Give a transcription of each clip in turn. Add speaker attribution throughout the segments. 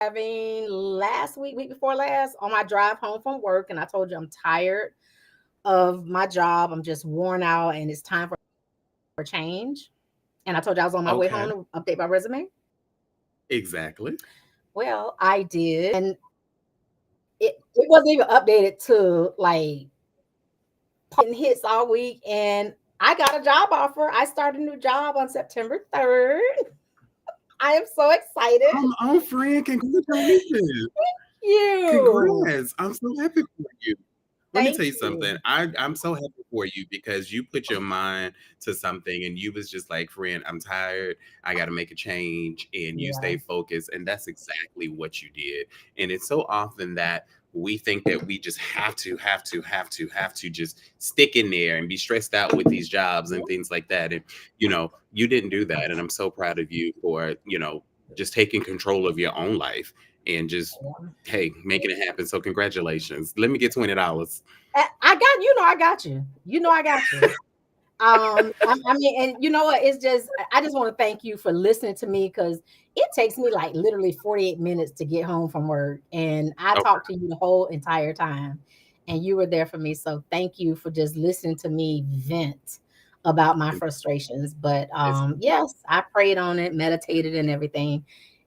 Speaker 1: having last week before last, on my drive home from work, and I told you I'm tired of my job. I'm just worn out, and it's time for change. And I told you I was on my way home
Speaker 2: Okay.
Speaker 1: to update my resume.
Speaker 2: Exactly.
Speaker 1: Well, I did, and it wasn't even updated to like hits all week, and I got a job offer. I started a new job on September 3rd. I am so excited.
Speaker 2: Come on, friend. Congratulations.
Speaker 1: You.
Speaker 2: Congrats. I'm so happy for you. Let me
Speaker 1: Thank
Speaker 2: tell you something.
Speaker 1: you.
Speaker 2: I'm so happy for you because you put your mind to something and you was just like, friend, I'm tired. I got to make a change. And you
Speaker 1: Yeah.
Speaker 2: stay focused. And that's exactly what you did. And it's so often that we think that we just have to just stick in there and be stressed out with these jobs and things like that. And, you didn't do that. And I'm so proud of you for, just taking control of your own life and just, hey, making it happen. So congratulations. Let me get $20.
Speaker 1: I got I got you. I got you. I mean, and you know what? It's just I just want to thank you for listening to me because it takes me like literally 48 minutes to get home from work, and I
Speaker 2: Okay.
Speaker 1: talked to you the whole entire time, and you were there for me. So thank you for just listening to me vent about my
Speaker 2: And
Speaker 1: frustrations. But
Speaker 2: it's
Speaker 1: yes, I prayed on it, meditated, and everything.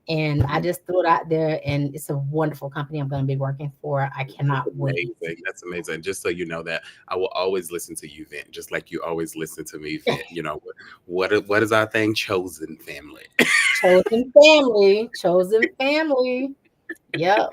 Speaker 1: And I just threw it out there, and it's a wonderful company I'm going to be working for. I cannot wait.
Speaker 2: amazing. That's amazing. Just so you know that I will always listen to you vent, just like you always listen to me vent. What is our thing? Chosen family.
Speaker 1: Chosen family, chosen family. Yep.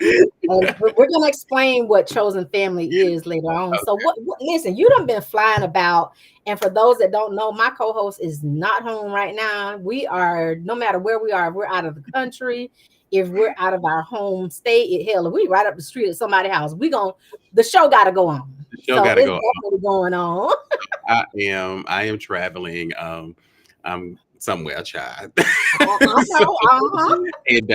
Speaker 1: And we're gonna explain what chosen family is later on. So listen, you done been flying about. And for those that don't know, my co-host is not home right now. We are, no matter where we are, if we're out of the country, if we're out of our home state, hell, if we right up the street at somebody's house, the show gotta go on.
Speaker 2: The show
Speaker 1: So
Speaker 2: got to
Speaker 1: it's
Speaker 2: go.
Speaker 1: definitely going on.
Speaker 2: I am traveling. I'm somewhere, child.
Speaker 1: I
Speaker 2: So,
Speaker 1: know. Uh-huh.
Speaker 2: and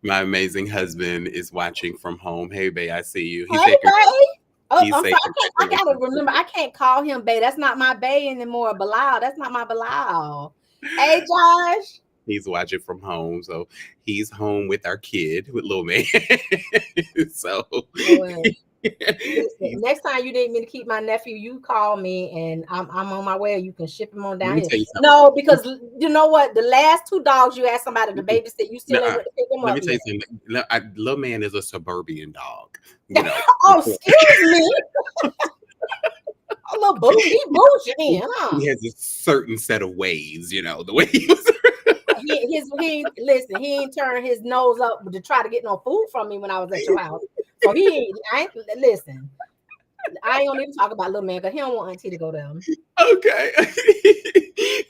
Speaker 2: my amazing husband is watching from home. Hey, babe, I see you. He
Speaker 1: Hey,
Speaker 2: said,
Speaker 1: babe. Oh,
Speaker 2: he
Speaker 1: I'm
Speaker 2: said
Speaker 1: sorry. I gotta
Speaker 2: congratulations.
Speaker 1: remember. I can't call him Bay. That's not my Bay anymore. Bilal. That's not my Bilal. Hey, Josh.
Speaker 2: He's watching from home, so he's home with our kid, with little man. So
Speaker 1: Boy, listen.
Speaker 2: he's.
Speaker 1: Next time you need me to keep my nephew, you call me, and I'm on my way. You can ship him on
Speaker 2: Let
Speaker 1: down
Speaker 2: me
Speaker 1: here.
Speaker 2: tell you
Speaker 1: No, because you know what? The last two dogs you asked somebody to
Speaker 2: something.
Speaker 1: babysit, you still ain't
Speaker 2: Nuh-uh.
Speaker 1: went to pick them
Speaker 2: Let
Speaker 1: up
Speaker 2: me tell you
Speaker 1: yet.
Speaker 2: something. Little man is a suburban dog. You know,
Speaker 1: Oh, excuse me. A little boo. He bougie, huh?
Speaker 2: he has a certain set of ways. The way he was.
Speaker 1: He listen, he ain't turn his nose up to try to get no food from me when I was at your house. So I ain't listen. I ain't gonna even talk about little man because he don't want auntie to go down.
Speaker 2: Okay.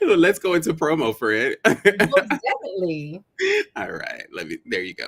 Speaker 2: Let's go into promo, Fred.
Speaker 1: Most definitely.
Speaker 2: All right. There you go.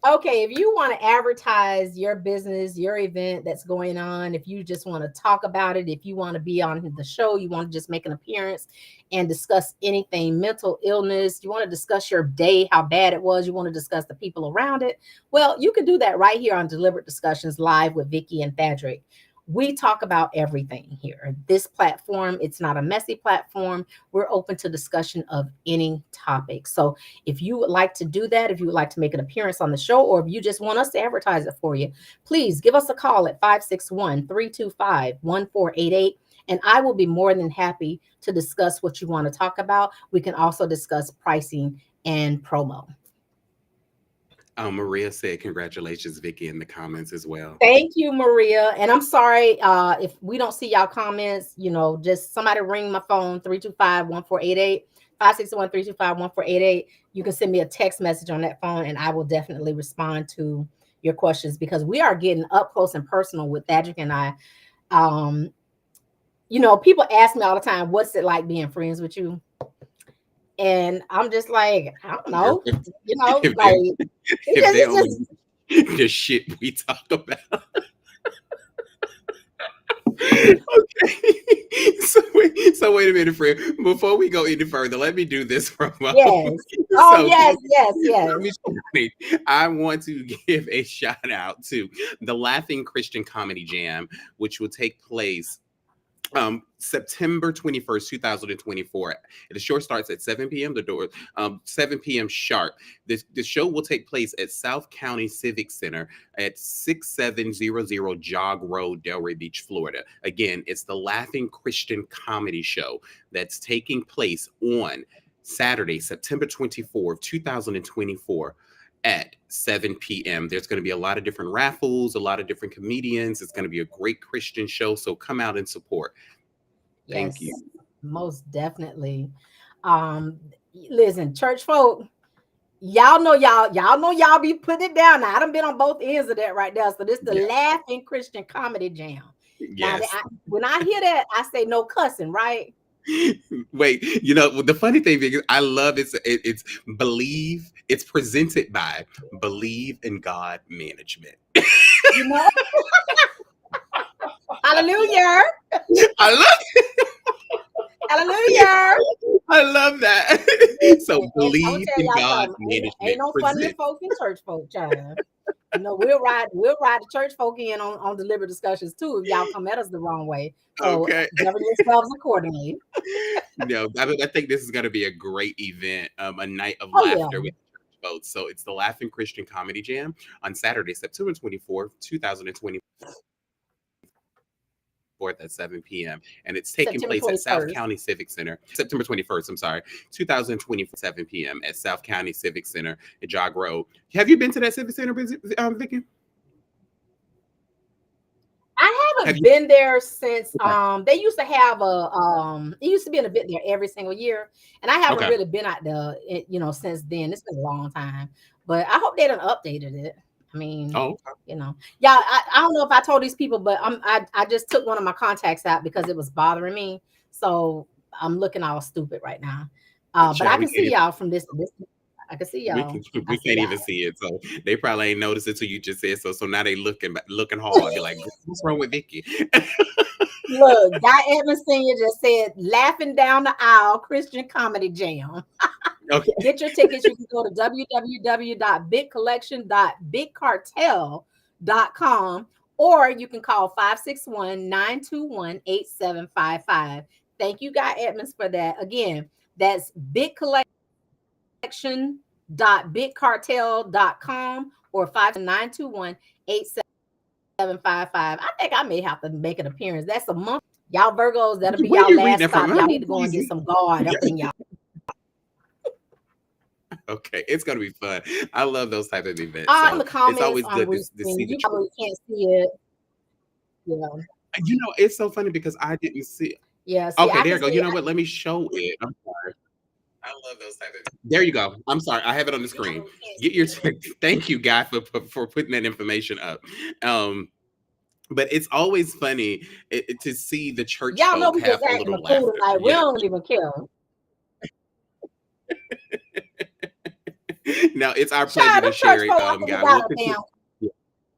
Speaker 1: Okay, if you want to advertise your business, your event that's going on, if you just want to talk about it, if you want to be on the show, you want to just make an appearance and discuss anything mental illness, you want to discuss your day, how bad it was, you want to discuss the people around it, well, you can do that right here on Deliberate Discussions live with Vicky and Thadric. We talk about everything here. This platform, it's not a messy platform. We're open to discussion of any topic. So if you would like to do that, if you would like to make an appearance on the show, or if you just want us to advertise it for you, please give us a call at 561-325-1488. And I will be more than happy to discuss what you want to talk about. We can also discuss pricing and promo.
Speaker 2: Maria said, congratulations, Vicky, in the comments as well.
Speaker 1: Thank you, Maria. And I'm sorry if we don't see y'all comments, just somebody ring my phone, 325-1488, 561-325-1488. You can send me a text message on that phone and I will definitely respond to your questions because we are getting up close and personal with Thadric and I. Um, people ask me all the time, what's it like being friends with you? And I'm just like, I don't
Speaker 2: Girl,
Speaker 1: know,
Speaker 2: if
Speaker 1: like
Speaker 2: if they
Speaker 1: it's
Speaker 2: only
Speaker 1: just
Speaker 2: the shit we talk about. Okay. So wait a minute, friend. Before we go any further, let me do this promo.
Speaker 1: yes. Oh
Speaker 2: So
Speaker 1: yes, yes,
Speaker 2: let
Speaker 1: yes.
Speaker 2: me I want to give a shout out to the Laughing Christian Comedy Jam, which will take place September 21st, 2024. The show starts at 7 p.m. The door, 7 p.m. sharp. The show will take place at South County Civic Center at 6700 Jog Road, Delray Beach, Florida. Again, it's the Laughing Christian Comedy Show that's taking place on Saturday, September 24th, 2024. At 7 p.m. There's going to be a lot of different raffles, a lot of different comedians. It's going to be a great Christian show. So come out and support. Thank you.
Speaker 1: Most definitely. Listen, church folk, y'all know y'all be putting it down. Now, I done been on both ends of that right there. So this is the Laughing Christian Comedy Jam.
Speaker 2: Yes.
Speaker 1: Now, when I hear that, I say no cussing, right?
Speaker 2: Wait, the funny thing is, I love it's Believe. It's presented by Believe in God Management.
Speaker 1: Hallelujah.
Speaker 2: I love it.
Speaker 1: Hallelujah.
Speaker 2: I love that. So Believe in God Management.
Speaker 1: Ain't no funny folk in church folk, child. We'll ride the church folk in on deliberate discussions too if y'all come at us the wrong way. So
Speaker 2: okay.
Speaker 1: govern yourselves accordingly.
Speaker 2: No, I think this is going to be a great event, a night of laughter with church folks. So it's the Laughing Christian Comedy Jam on Saturday, September 24th, 2024 at 7 p.m. And it's taking place at South County Civic Center. September 21st, I'm sorry, 2024, 7 p.m. at South County Civic Center at Jog Road. Have you been to that Civic Center, Vicky?
Speaker 1: I haven't been there since they used to have it used to be an event there every single year, and I haven't really been out there since then. It's been a long time, but I hope they done updated it. I mean, I don't know if I told these people, but I just took one of my contacts out because it was bothering me, so I'm looking all stupid right now. But I can see y'all from this. I can see y'all.
Speaker 2: We can't even see it, so they probably ain't noticed it till you just said so. So now they looking hard. You're like, what's wrong with Vicky?
Speaker 1: Look, Guy Edmonds Sr. just said, laughing down the aisle, Christian Comedy Jam.
Speaker 2: Okay.
Speaker 1: Get your tickets. You can go to www.bigcollection.bigcartel.com, or you can call 561-921-8755. Thank you, Guy Edmonds, for that. Again, that's bigcollection.bigcartel.com or 561-921-8755. I think I may have to make an appearance. That's a month. Y'all Virgos, that'll be y'all last stop. Y'all need to go and get some guard up in y'all.
Speaker 2: Okay, it's gonna be fun. I love those type of events.
Speaker 1: So the comments,
Speaker 2: it's always good to see.
Speaker 1: You probably can't see it. Yeah.
Speaker 2: It's so funny because I didn't see it.
Speaker 1: Yeah.
Speaker 2: Okay, there you go. You know what? Let me show it. I'm sorry. I love those type of. There you go. I'm sorry. I have it on the screen. Get your. Thank you, Guy, for putting that information up. But it's always funny to see the church.
Speaker 1: Y'all know we just acting a fool tonight. We don't even care.
Speaker 2: Now it's our pleasure to share it, guys.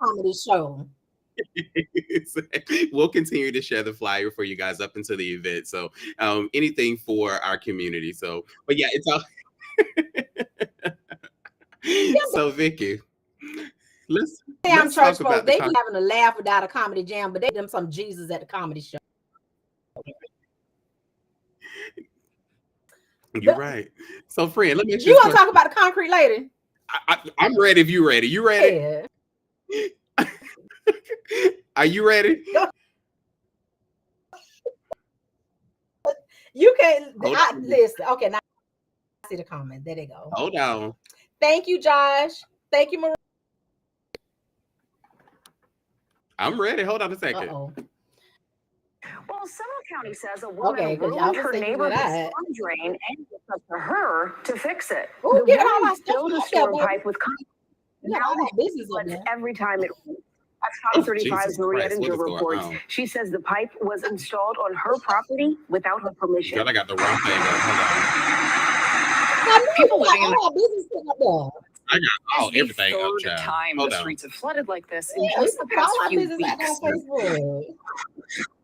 Speaker 1: Comedy show.
Speaker 2: We'll continue to share the flyer for you guys up until the event. So anything for our community. So, but yeah, it's all. So Vicky, let's
Speaker 1: church folks. They be having a laugh without a comedy jam, but they them some Jesus at the comedy show.
Speaker 2: You're right. So, friend, let me.
Speaker 1: You want to talk about the concrete lady?
Speaker 2: I'm ready. If you ready, you ready? Yeah. Are you ready?
Speaker 1: You can't listen. Okay, now I see the comment. There they go.
Speaker 2: Hold on.
Speaker 1: Thank you, Josh. Thank you, Maria.
Speaker 2: I'm ready. Hold on a second.
Speaker 1: Uh-oh.
Speaker 3: Well, Seminole County says a woman ruined her neighbor's storm drain and it's up to her to fix it.
Speaker 1: Ooh,
Speaker 3: the woman filled a storm pipe with concrete. Now every time it rains. That's Fox 35's Maria Edinger reports. She says the pipe was installed on her property without her permission.
Speaker 2: Girl, I got the wrong thing.
Speaker 3: People living in
Speaker 2: I got everything up, child.
Speaker 3: Time the streets have flooded like this in just the past few weeks.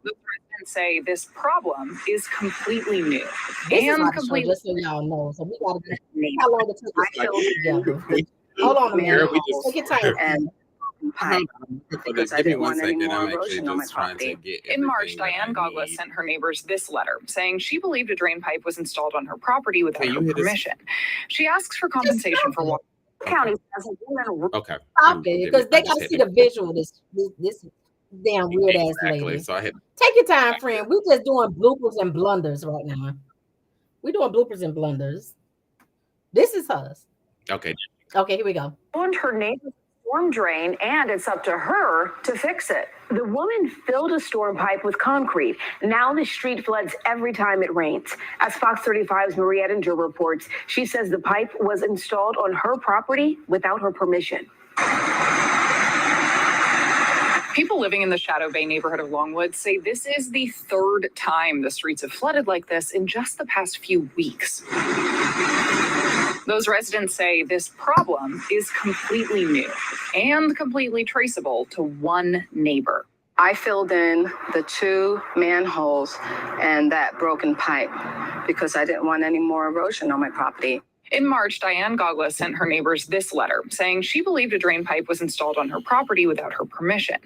Speaker 3: The president say this problem is completely new
Speaker 1: and completely. Just so y'all know, so we gotta get how long it took. Hold on a minute. Take your time.
Speaker 3: And pipe because I didn't want any more erosion on my property.
Speaker 4: In March, Diane Gogla sent her neighbors this letter saying she believed a drain pipe was installed on her property without her permission. She asks for compensation for water.
Speaker 3: County
Speaker 2: okay.
Speaker 1: Stop it, because they got to see the visual of this damn weird ass lady.
Speaker 2: So
Speaker 1: take your time, friend. We're just doing bloopers and blunders right now. We're doing bloopers and blunders. This is us.
Speaker 2: Okay,
Speaker 1: here we go.
Speaker 3: And her neighbor's storm drain, and it's up to her to fix it. The woman filled a storm pipe with concrete. Now the street floods every time it rains. As Fox 35's Marie Ettinger reports, she says the pipe was installed on her property without her permission.
Speaker 4: People living in the Shadow Bay neighborhood of Longwood say this is the third time the streets have flooded like this in just the past few weeks. Those residents say this problem is completely new and completely traceable to one neighbor.
Speaker 5: I filled in the 2 manholes and that broken pipe because I didn't want any more erosion on my property.
Speaker 4: In March, Diane Gogla sent her neighbors this letter saying she believed a drain pipe was installed on her property without her permission.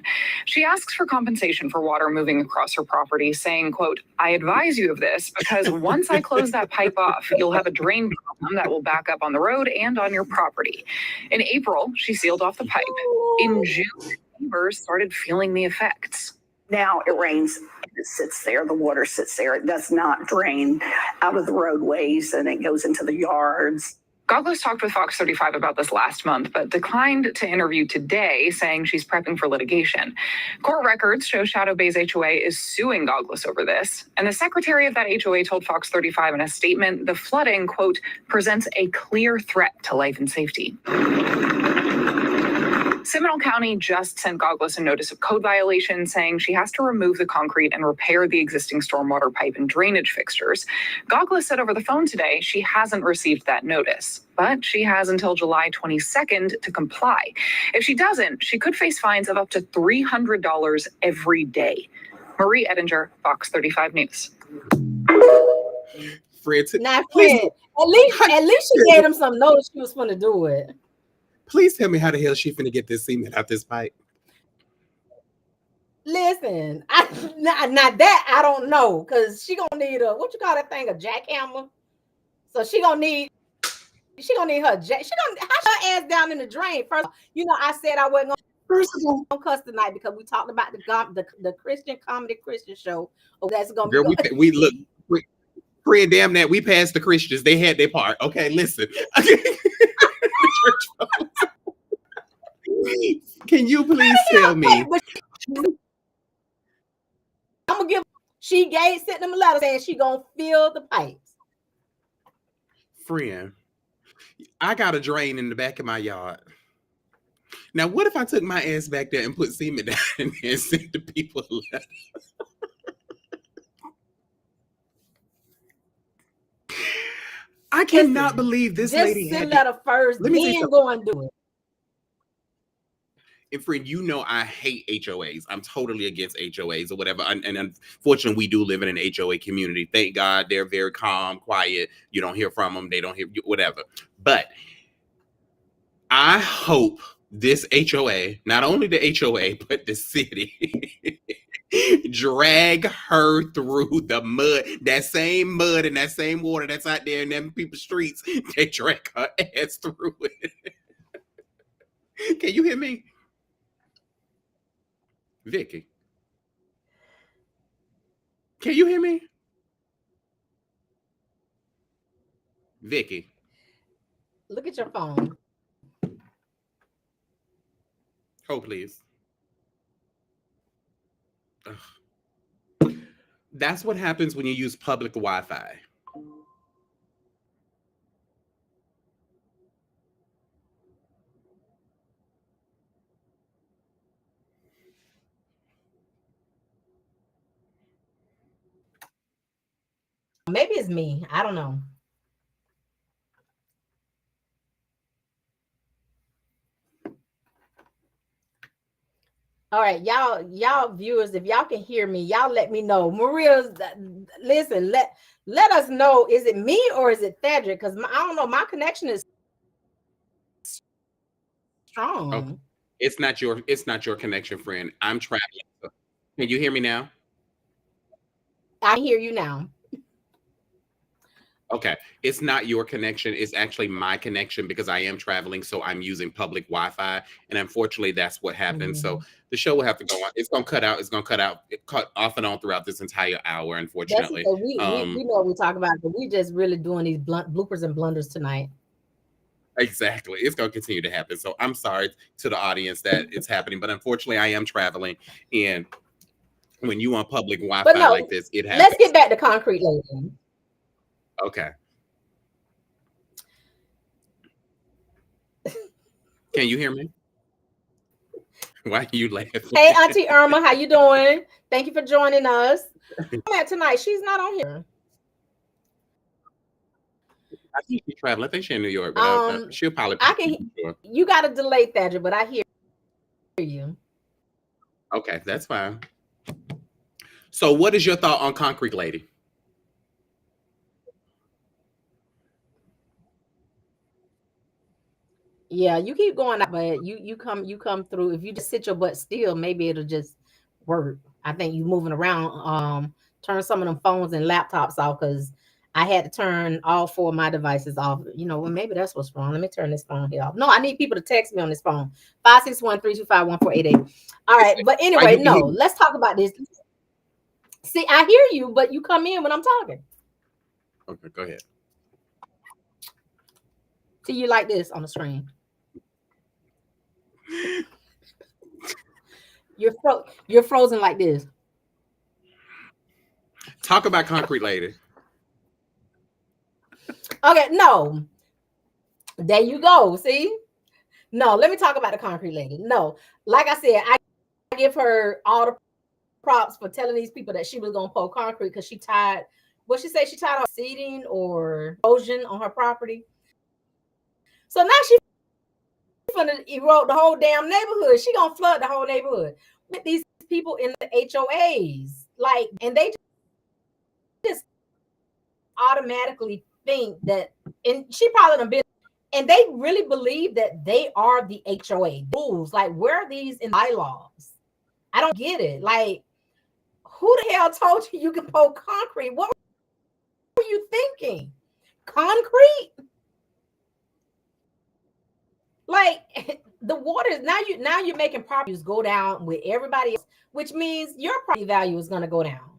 Speaker 4: She asks for compensation for water moving across her property, saying, quote, I advise you of this because once I close that pipe off, you'll have a drain problem that will back up on the road and on your property. In April, she sealed off the pipe. In June, neighbors started feeling the effects.
Speaker 6: Now it rains, it sits there, the water sits there. It does not drain out of the roadways and it goes into the yards.
Speaker 4: Gogla's talked with Fox 35 about this last month, but declined to interview today, saying she's prepping for litigation. Court records show Shadow Bay's HOA is suing Goglas over this. And the secretary of that HOA told Fox 35 in a statement, the flooding, quote, presents a clear threat to life and safety. Seminole County just sent Goglas a notice of code violation, saying she has to remove the concrete and repair the existing stormwater pipe and drainage fixtures. Goglas said over the phone today she hasn't received that notice, but she has until July 22nd to comply. If she doesn't, she could face fines of up to $300 every day. Marie Ettinger, Fox 35 News.
Speaker 2: Fred,
Speaker 1: at least she gave him some notice she was going to do it.
Speaker 2: Please tell me how the hell she finna get this cement out this pipe.
Speaker 1: Listen, not that I don't know, because she gonna need a a jackhammer. So she gonna need her she gonna have her ass down in the drain. First, I said I wasn't gonna cuss tonight because we talked about the Christian comedy Christian show. Oh, that's gonna
Speaker 2: Girl,
Speaker 1: be
Speaker 2: we look. Fred, damn that, we passed the Christians. They had their part. Okay, listen. Can you please tell me?
Speaker 1: I'm gonna sent them a letter saying she gonna fill the pipes.
Speaker 2: Friend, I got a drain in the back of my yard. Now, what if I took my ass back there and put cement down in there and sent the people a letter? I cannot believe this lady
Speaker 1: had send letter first, then go and do it.
Speaker 2: And friend, I hate HOAs. I'm totally against HOAs or whatever. And unfortunately, we do live in an HOA community. Thank God they're very calm, quiet. You don't hear from them. They don't hear whatever. But I hope this HOA, not only the HOA, but the city, drag her through the mud, that same mud and that same water that's out there in them people's streets. They drag her ass through it. Can you hear me? Vicky, can you hear me? Vicky,
Speaker 1: look at your phone.
Speaker 2: Hold, please. Ugh. That's what happens when you use public Wi-Fi.
Speaker 1: Maybe it's me. I don't know. All right, y'all viewers, if y'all can hear me, y'all let me know. Maria, listen, let us know. Is it me or is it Cedric? Because I don't know. My connection is strong.
Speaker 2: Okay. It's not your connection, friend. I'm traveling. So, can you hear me now?
Speaker 1: I hear you now.
Speaker 2: Okay. It's not your connection. It's actually my connection because I am traveling. So I'm using public Wi-Fi. And unfortunately, that's what happened. So the show will have to go on. It's going to cut out. It's going to cut out. It cut off and on throughout this entire hour, unfortunately.
Speaker 1: We know what we talk about, but we just really doing these bloopers and blunders tonight.
Speaker 2: Exactly. It's going to continue to happen. So I'm sorry to the audience that it's happening. But unfortunately, I am traveling. And when you on public Wi-Fi like this, it happens.
Speaker 1: Let's get back to Concrete Lady.
Speaker 2: Okay. Can you hear me? Why are you laughing?
Speaker 1: Hey, Auntie Irma, how you doing? Thank you for joining us. Tonight, she's not on here.
Speaker 2: I think she's traveling. I think she's in New York, but she'll probably.
Speaker 1: You got a delay, Thaddeus, but I hear you.
Speaker 2: Okay, that's fine. So, what is your thought on Concrete Lady?
Speaker 1: Yeah, you keep going, but you come through. If you just sit your butt still, maybe it'll just work. I think you moving around. Turn some of them phones and laptops off because I had to turn all 4 of my devices off. You know, well, maybe that's what's wrong. Let me turn this phone here off. No, I need people to text me on this phone. 561-325-1488. All right, but anyway, no, let's talk about this. See, I hear you, but you come in when I'm talking.
Speaker 2: Okay, go ahead.
Speaker 1: See you like this on the screen. You're frozen like this.
Speaker 2: Talk about Concrete Lady.
Speaker 1: Okay, no. There you go. See? No, let me talk about the Concrete Lady. No, like I said, I give her all the props for telling these people that she was gonna pour concrete because she tied. What she say? She tied on seeding or erosion on her property. So now she's gonna erode the whole damn neighborhood. She gonna flood the whole neighborhood with these people in the HOAs. Like, and they just automatically think that, and she probably done been, and they really believe that they are the HOA rules. Like, where are these in bylaws? I don't get it. Like, who the hell told you you can pour concrete? What were you thinking? Concrete? Like, the water is now you're making properties go down with everybody else, which means your property value is going to go down.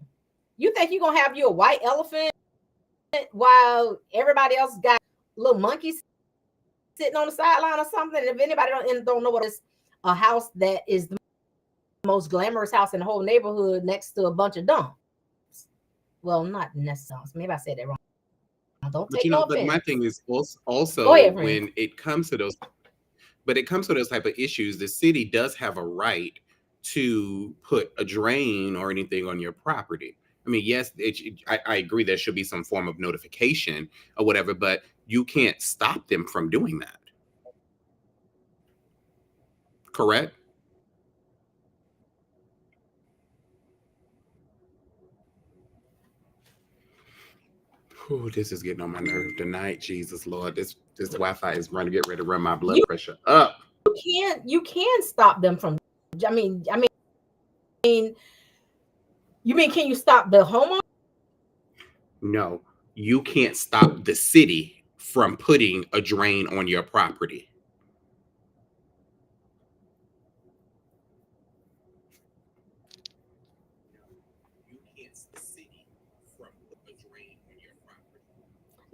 Speaker 1: You think you're going to have you a white elephant while everybody else got little monkeys sitting on the sideline or something? If anybody don't know what is a house that is the most glamorous house in the whole neighborhood next to a bunch of dumps. Well, not necessarily. Maybe I said that wrong. Don't take no offense.
Speaker 2: But my thing is also ahead, when it comes to those. But it comes to those type of issues, the city does have a right to put a drain or anything on your property. I mean, yes, I agree there should be some form of notification or whatever, but you can't stop them from doing that. Correct? Oh, this is getting on my nerve tonight. Jesus Lord, this Wi-Fi is running to get ready to run my blood pressure up.
Speaker 1: You can't stop them from. I mean, you mean can you stop the homeowner?
Speaker 2: No, you can't stop the city from putting a drain on your property.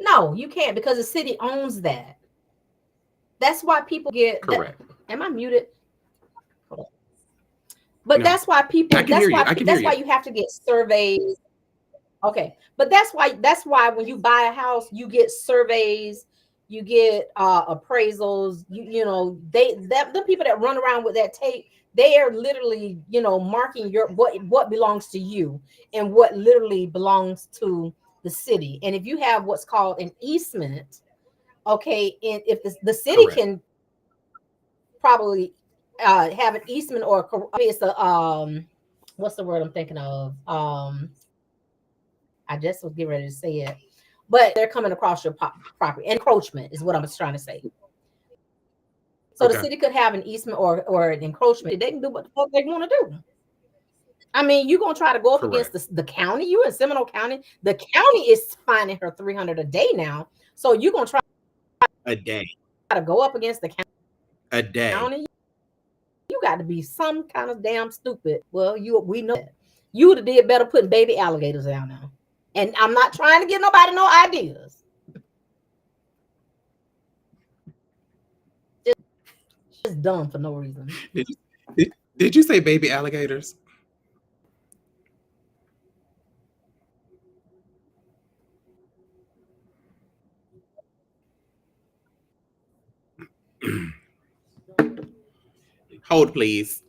Speaker 1: No, you can't, because the city owns that. That's why people get
Speaker 2: correct.
Speaker 1: Am I muted? But no. That's why people. That's why you have to get surveys. Okay, but that's why when you buy a house, you get surveys, you get appraisals. You know the people that run around with that tape, they are literally marking what belongs to you and what literally belongs to the city. And if you have what's called an easement, okay, and if the city correct. Can probably have an easement or it's a what's the word I'm thinking of? I just was getting ready to say it, but they're coming across your property. Encroachment is what I'm trying to say. So the city could have an easement or an encroachment. They can do what the fuck they want to do. I mean, you're going to try to go up against the county. You in Seminole County. The county is finding her $300 a day now. So you're going to try
Speaker 2: a day
Speaker 1: to go up against the county.
Speaker 2: A day.
Speaker 1: You got to be some kind of damn stupid. Well, we know that. You would have did better putting baby alligators down there. And I'm not trying to get nobody no ideas. Just dumb for no reason.
Speaker 2: Did you say baby alligators? Hold, please.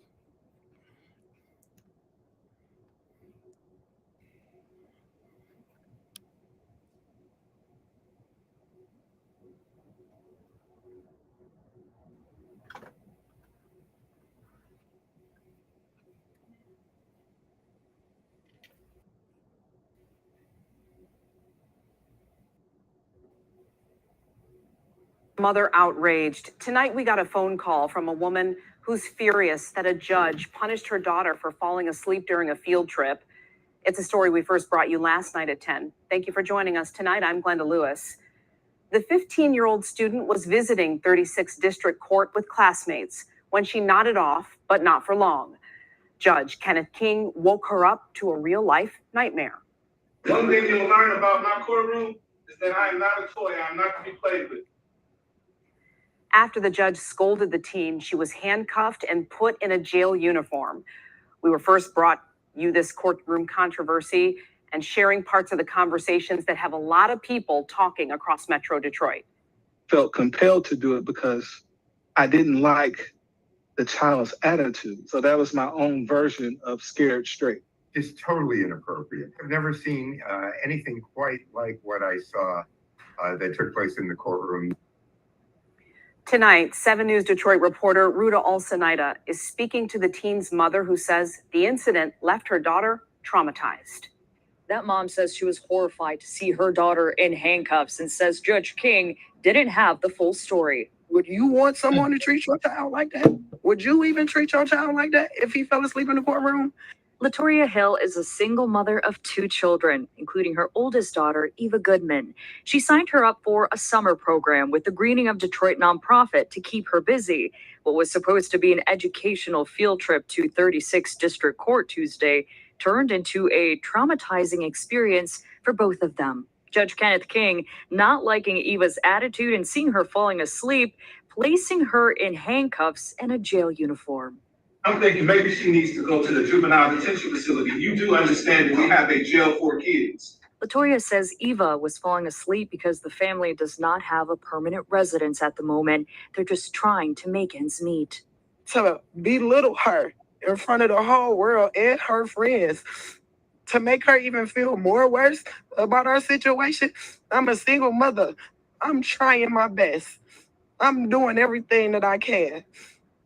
Speaker 3: Mother outraged. Tonight, we got a phone call from a woman who's furious that a judge punished her daughter for falling asleep during a field trip. It's a story we first brought you last night at 10. Thank you for joining us tonight. I'm Glenda Lewis. The 15-year-old student was visiting 36th District Court with classmates when she nodded off, but not for long. Judge Kenneth King woke her up to a real-life nightmare.
Speaker 7: One thing you'll learn about my courtroom is that I am not a toy. I'm not to be played with.
Speaker 3: After the judge scolded the teen, she was handcuffed and put in a jail uniform. We were first brought you this courtroom controversy and sharing parts of the conversations that have a lot of people talking across Metro Detroit.
Speaker 8: Felt compelled to do it because I didn't like the child's attitude. So that was my own version of scared straight.
Speaker 9: It's totally inappropriate. I've never seen anything quite like what I saw that took place in the courtroom.
Speaker 3: Tonight, 7 News Detroit reporter Ruta Alcenaida is speaking to the teen's mother, who says the incident left her daughter traumatized.
Speaker 10: That mom says she was horrified to see her daughter in handcuffs and says Judge King didn't have the full story.
Speaker 11: Would you want someone to treat your child like that? Would you even treat your child like that if he fell asleep in the courtroom?
Speaker 10: Latoria Hill is a single mother of 2 children, including her oldest daughter, Eva Goodman. She signed her up for a summer program with the Greening of Detroit nonprofit to keep her busy. What was supposed to be an educational field trip to 36th District Court Tuesday turned into a traumatizing experience for both of them. Judge Kenneth King, not liking Eva's attitude and seeing her falling asleep, placing her in handcuffs and a jail uniform.
Speaker 7: I'm thinking maybe she needs to go to the juvenile detention facility. You do understand that we have a jail for kids.
Speaker 10: Latoria says Eva was falling asleep because the family does not have a permanent residence at the moment. They're just trying to make ends meet.
Speaker 11: To belittle her in front of the whole world and her friends, to make her even feel more worse about our situation. I'm a single mother. I'm trying my best. I'm doing everything that I can.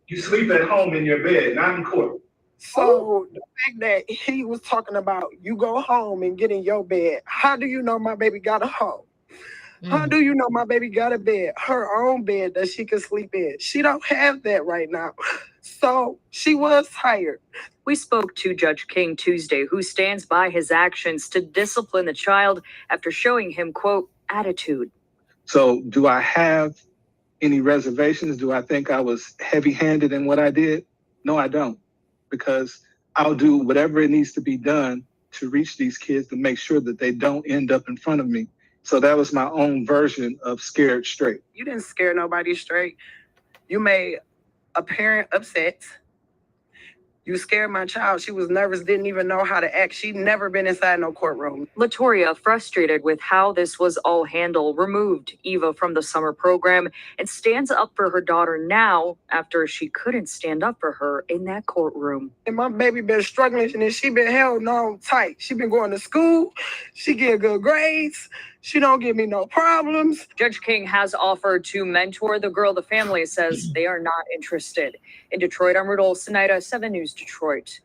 Speaker 7: You sleep at home in your bed, not in court.
Speaker 11: So the fact that he was talking about you go home and get in your bed, how do you know my baby got a home? How do you know my baby got a bed, her own bed that she can sleep in? She don't have that right now. So she was tired.
Speaker 10: We spoke to Judge King Tuesday, who stands by his actions to discipline the child after showing him, quote, attitude.
Speaker 8: So do I have any reservations? Do I think I was heavy-handed in what I did? No, I don't, because I'll do whatever it needs to be done to reach these kids to make sure that they don't end up in front of me. So that was my own version of scared straight.
Speaker 11: You didn't scare nobody straight. You made a parent upset. You scared my child. She was nervous, didn't even know how to act. She'd never been inside no courtroom.
Speaker 10: Latoria, frustrated with how this was all handled, removed Eva from the summer program and stands up for her daughter now after she couldn't stand up for her in that courtroom.
Speaker 11: And my baby been struggling and she been held on tight. She been going to school. She get good grades. She don't give me no problems.
Speaker 10: Judge King has offered to mentor the girl. The family says they are not interested. In Detroit, I'm Ruta Alcenaida, 7 News Detroit.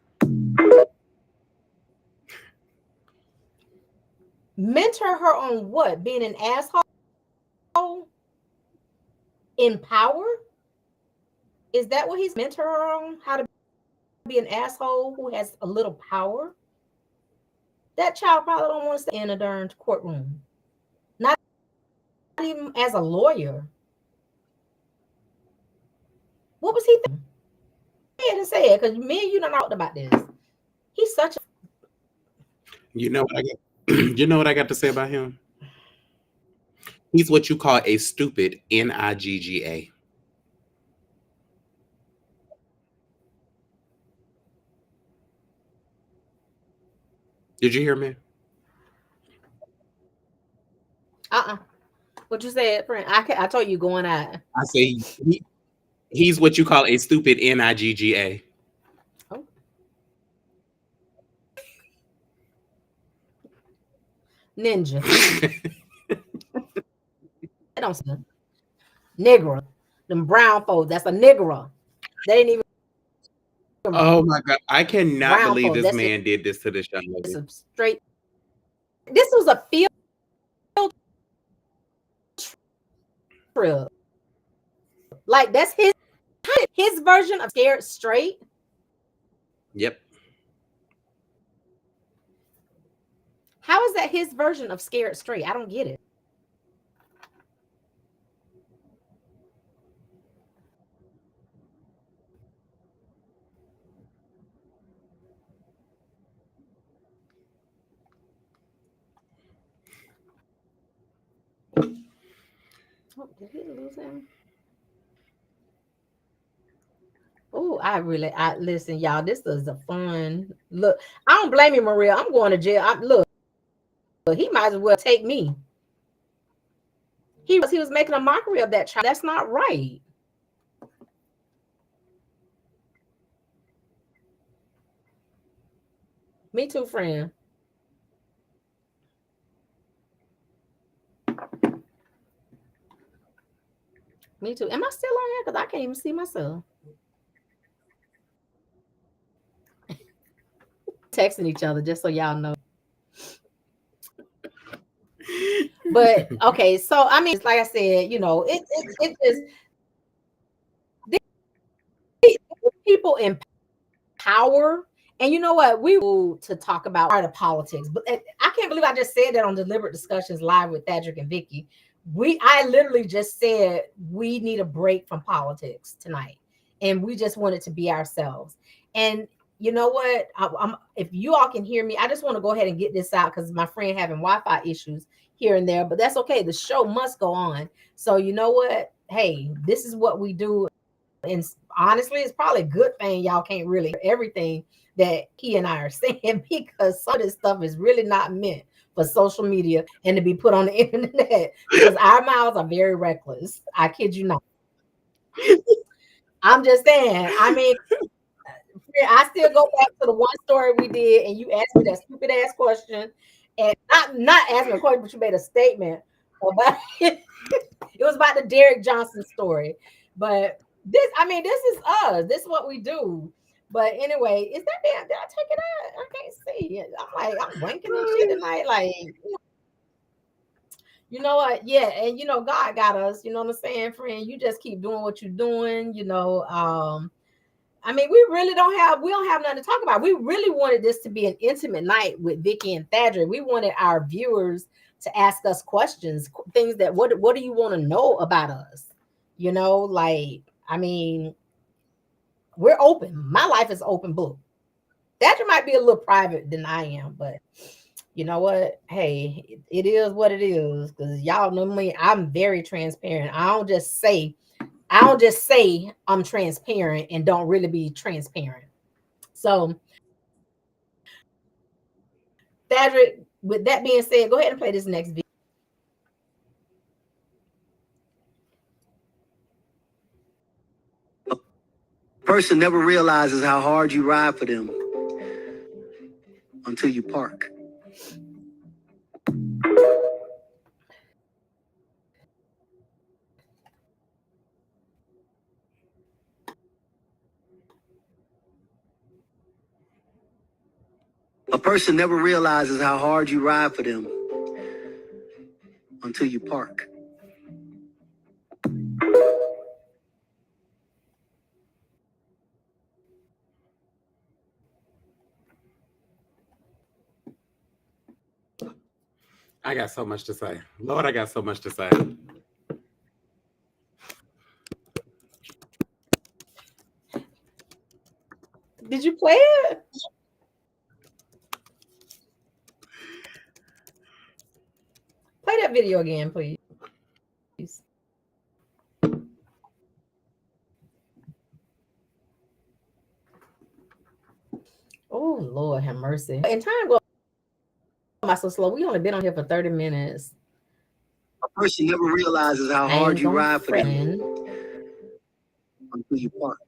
Speaker 1: Mentor her on what? Being an asshole? In power? Is that what he's mentoring her on? How to be an asshole who has a little power? That child probably don't want to stay in a darn courtroom. Not even as a lawyer. What was he thinking? Go ahead and say it, because me and you don't talked about this. He's such a
Speaker 2: You know what I got? You know what I got to say about him? He's what you call a stupid NIGGA. Did you hear me?
Speaker 1: What you said, friend? I told you going out.
Speaker 2: I say he's what you call a stupid NIGGA.
Speaker 1: Oh. Ninja. I don't see nigger. Them brown folks. That's a nigger. They didn't even.
Speaker 2: Oh my God. I cannot
Speaker 1: Brown
Speaker 2: believe
Speaker 1: folks,
Speaker 2: this man did this to this young lady.
Speaker 1: It's a straight. This was a field trip. Like that's his version of Scared Straight.
Speaker 2: Yep.
Speaker 1: How is that his version of Scared Straight? I don't get it. Oh, did he lose him? Oh, I listen, y'all. This is a fun look. I don't blame you, Maria. I'm going to jail. Look, he might as well take me. He was making a mockery of that child. That's not right. Me too, friend. Me too. Am I still on here? Because I can't even see myself. Texting each other, just so y'all know. But okay, so I mean, like I said, you know, it just these people in power. And you know what? We will to talk about part of politics, but I can't believe I just said that on Deliberate Discussions live with Thadrick and Vicky. I literally just said we need a break from politics tonight, and we just want it to be ourselves. And you know what? If you all can hear me, I just want to go ahead and get this out because my friend having Wi-Fi issues here and there, but that's okay. The show must go on. So you know what? Hey, this is what we do. And honestly, it's probably a good thing y'all can't really hear everything that he and I are saying, because some of this stuff is really not meant for social media and to be put on the internet, because our mouths are very reckless. I kid you not. I'm just saying. I mean, I still go back to the one story we did, and you asked me that stupid ass question, and not asking a question, but you made a statement about it. It was about the Derek Johnson story. But this is us. This is what we do. But anyway, is that damn? Did I take it out? I can't see. I'm blinking and shit tonight. Like, you know what? Yeah, and you know, God got us. You know what I'm saying, friend? You just keep doing what you're doing. You know, I mean, we don't have nothing to talk about. We really wanted this to be an intimate night with Vicky and Thadrick. We wanted our viewers to ask us questions, things that what do you want to know about us? You know, like, I mean, we're open. My life is open book. Thadrick might be a little private than I am, but you know what? Hey, it is what it is. Because y'all know me, I'm very transparent. I don't just say I'm transparent and don't really be transparent. So, Thadrick, with that being said, go ahead and play this next video.
Speaker 12: Person never realizes how hard you ride for them until you park. A person never realizes how hard you ride for them until you park.
Speaker 2: I got so much to say. Lord, I got so much to say.
Speaker 1: Did you play it? Play that video again, please. Oh, Lord have mercy. And time goes by so slow. We only been on here for 30 minutes.
Speaker 12: A person never realizes how hard you ride for them until you park.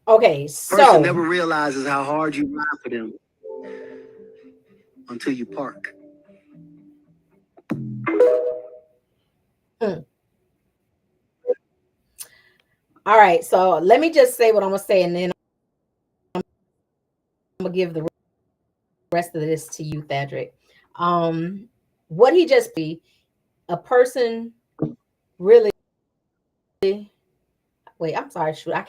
Speaker 1: Okay, so
Speaker 12: person never realizes how hard you ride for them until you park.
Speaker 1: All right, so let me just say what I'm gonna say, and then I'm gonna give the rest of this to you, Thadric. What he just be a person really. Wait, I'm sorry, shoot, I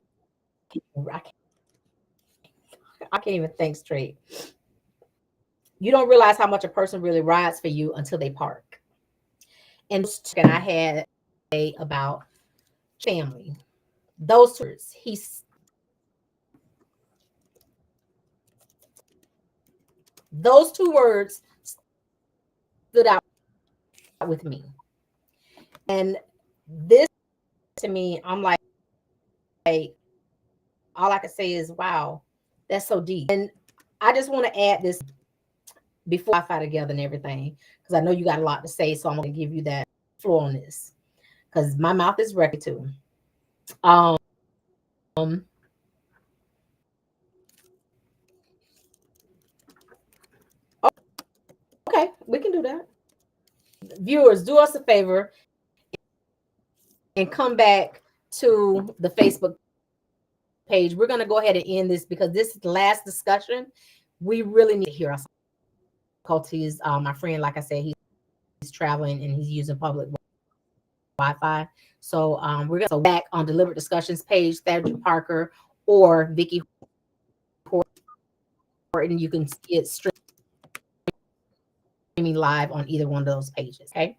Speaker 1: can't even think straight. You don't realize how much a person really rides for you until they park. And I had about family. Those words, those two words stood out with me. And this to me, I'm like, all I can say is, wow, that's so deep. And I just want to add this before I fight together and everything, because I know you got a lot to say, so I'm going to give you that floor on this, because my mouth is ready too. Okay, we can do that. Viewers, do us a favor and come back to the Facebook page. We're going to go ahead and end this because this is the last discussion. We really need to hear us. Difficulties. My friend, like I said, he's traveling and he's using public Wi-Fi. So we're going to go back on Deliberate Discussions page, Thadric Parker or Vicky Horton. You can see it streaming live on either one of those pages. Okay.